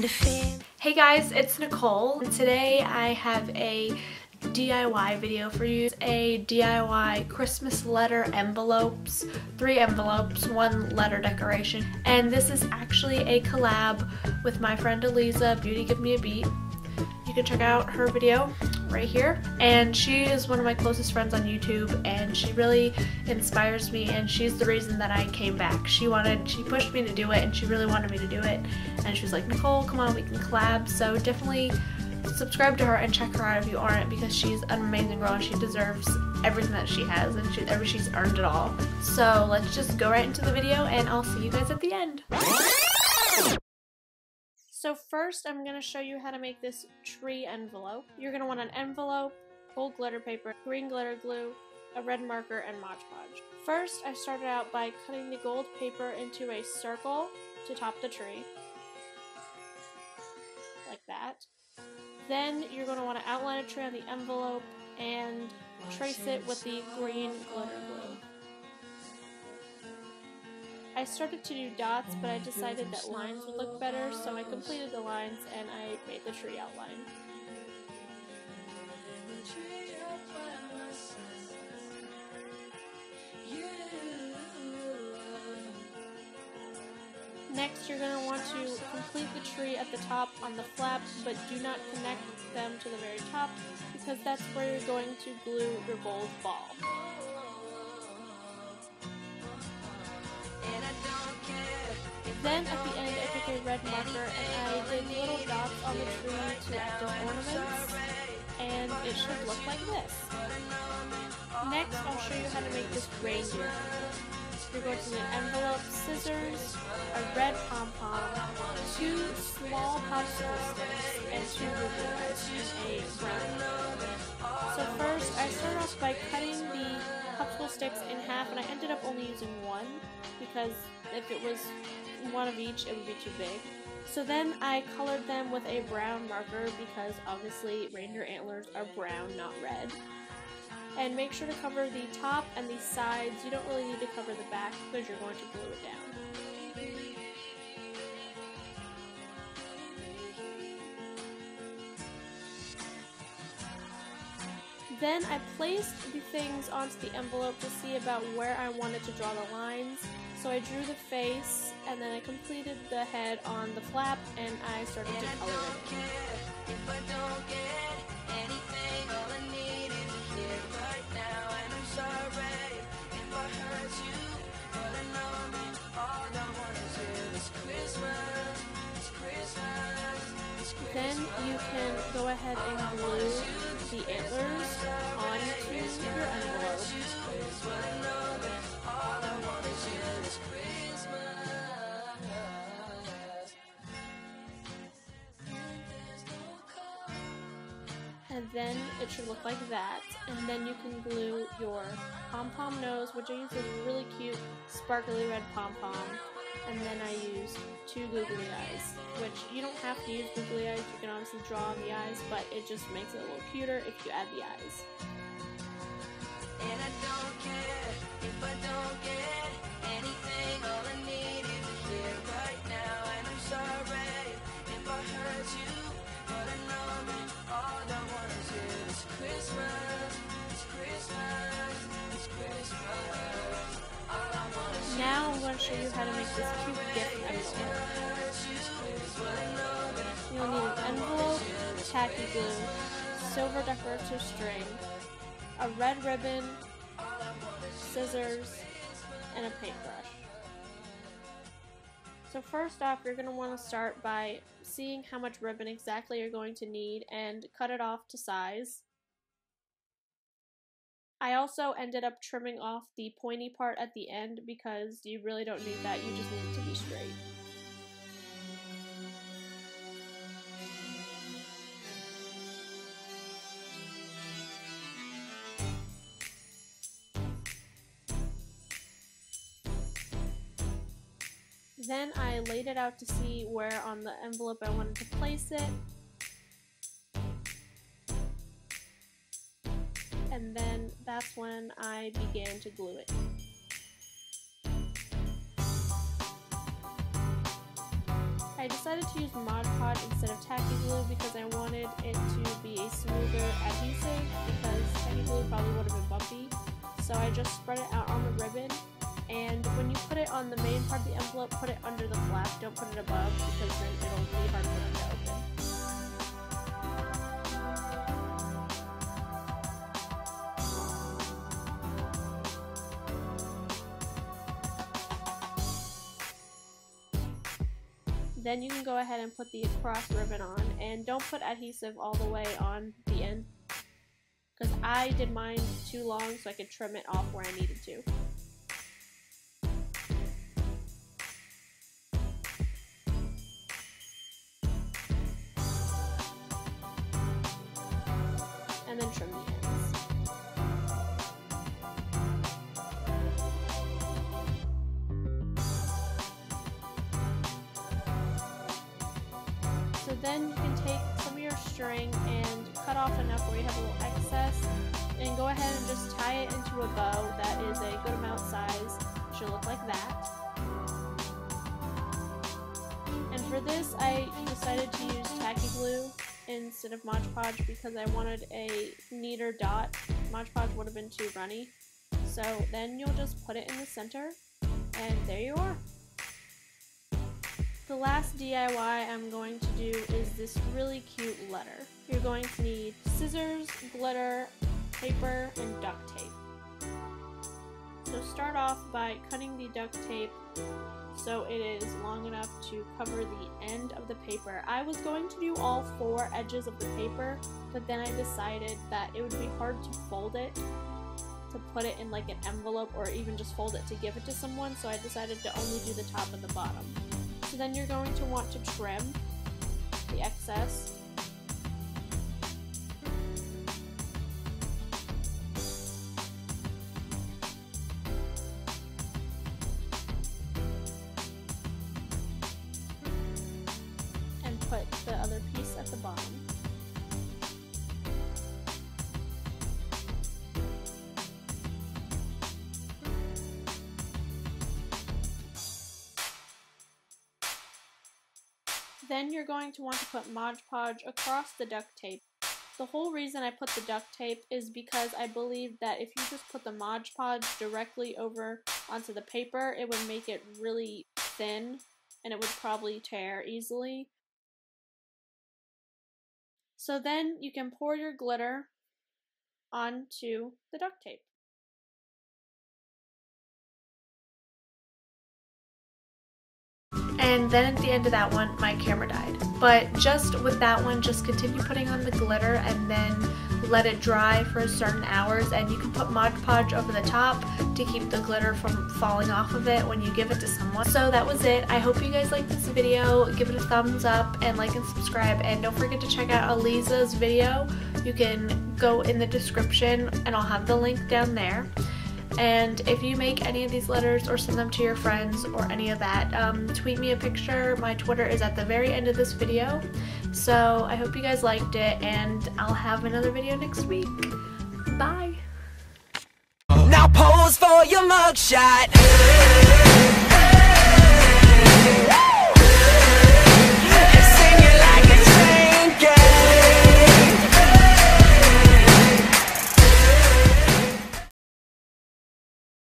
Hey guys, it's Nicole. Today I have a DIY video for you. It's a DIY Christmas letter envelopes, 3 envelopes, 1 letter decoration. And this is actually a collab with my friend Aleeza, Beauty Give Me a Beat. You can check out her video right here. And she is one of my closest friends on YouTube, and she really inspires me, and she's the reason that I came back. She pushed me to do it, and she really wanted me to do it. And she was like, Nicole, come on, we can collab. So definitely subscribe to her and check her out if you aren't, because she's an amazing girl and she deserves everything that she has, and she's earned it all. So let's just go right into the video, and I'll see you guys at the end. So first I'm going to show you how to make this tree envelope. You're going to want an envelope, gold glitter paper, green glitter glue, a red marker, and Mod Podge. First I started out by cutting the gold paper into a circle to top the tree, like that. Then you're going to want to outline a tree on the envelope and trace it with the green glitter glue. I started to do dots, but I decided that lines would look better, so I completed the lines and I made the tree outline. Next, you're going to want to complete the tree at the top on the flap, but do not connect them to the very top, because that's where you're going to glue your gold ball. Then at the end I took a red marker and I did little dots on the tree to act as ornaments, and it should look like this. Next I'll show you how to make this reindeer. You're going to need an envelope, scissors, a red pom-pom, 2 small popsicle sticks, and 2 glue and a brown. So first I started off by cutting the popsicle sticks in half, and I ended up only using 1 because if it was 1 of each it would be too big. So then I colored them with a brown marker, because obviously reindeer antlers are brown, not red. And make sure to cover the top and the sides. You don't really need to cover the back because you're going to glue it down. Then I placed the things onto the envelope to see about where I wanted to draw the lines. So I drew the face, and then I completed the head on the flap, and I started to color it in. Then you can go ahead and glue the antlers onto your envelope. And then it should look like that. And then you can glue your pom-pom nose, which I used a really cute sparkly red pom-pom. And then I used 2 googly eyes, which you don't have to use googly eyes. You can obviously draw on the eyes, but it just makes it a little cuter if you add the eyes. And I don't care if I don't get anything. All I need is here right now, and I'm sorry if I hurt you, but I know that all I want is you. It's Christmas, it's Christmas, it's Christmas. Now I'm going to show you how to make this cute gift envelope. You'll need an envelope, tacky glue, silver decorative string, a red ribbon, scissors, and a paintbrush. So first off, you're going to want to start by seeing how much ribbon exactly you're going to need and cut it off to size. I also ended up trimming off the pointy part at the end because you really don't need that, you just need it to be straight. Then I laid it out to see where on the envelope I wanted to place it. And then that's when I began to glue it. I decided to use Mod Podge instead of tacky glue because I wanted it to be a smoother adhesive, because tacky glue probably would have been bumpy. So I just spread it out on the ribbon, and when you put it on the main part of the envelope, put it under the flap, don't put it above, because then it'll be hard for them to open. Then you can go ahead and put the across ribbon on, and don't put adhesive all the way on the end, because I did mine too long so I could trim it off where I needed to. And then trim the ends. So then you can take some of your string and cut off enough where you have a little excess, and go ahead and just tie it into a bow that is a good amount size. It should look like that. And for this, I decided to use tacky glue instead of Mod Podge because I wanted a neater dot. Mod Podge would have been too runny. So then you'll just put it in the center, and there you are. The last DIY I'm going to do is this really cute letter. You're going to need scissors, glitter, paper, and duct tape. So start off by cutting the duct tape so it is long enough to cover the end of the paper. I was going to do all 4 edges of the paper, but then I decided that it would be hard to fold it, to put it in like an envelope, or even just fold it to give it to someone, so I decided to only do the top and the bottom. So then you're going to want to trim the excess. And put the other piece at the bottom. Then you're going to want to put Mod Podge across the duct tape. The whole reason I put the duct tape is because I believe that if you just put the Mod Podge directly over onto the paper, it would make it really thin and it would probably tear easily. So then you can pour your glitter onto the duct tape. And then at the end of that one, my camera died. But just with that one, just continue putting on the glitter and then let it dry for certain hours, and you can put Mod Podge over the top to keep the glitter from falling off of it when you give it to someone. So that was it. I hope you guys liked this video. Give it a thumbs up and like and subscribe, and don't forget to check out Aleeza's video. You can go in the description and I'll have the link down there. And if you make any of these letters or send them to your friends or any of that, tweet me a picture. My Twitter is at the very end of this video. So I hope you guys liked it, and I'll have another video next week. Bye! Now pose for your mugshot.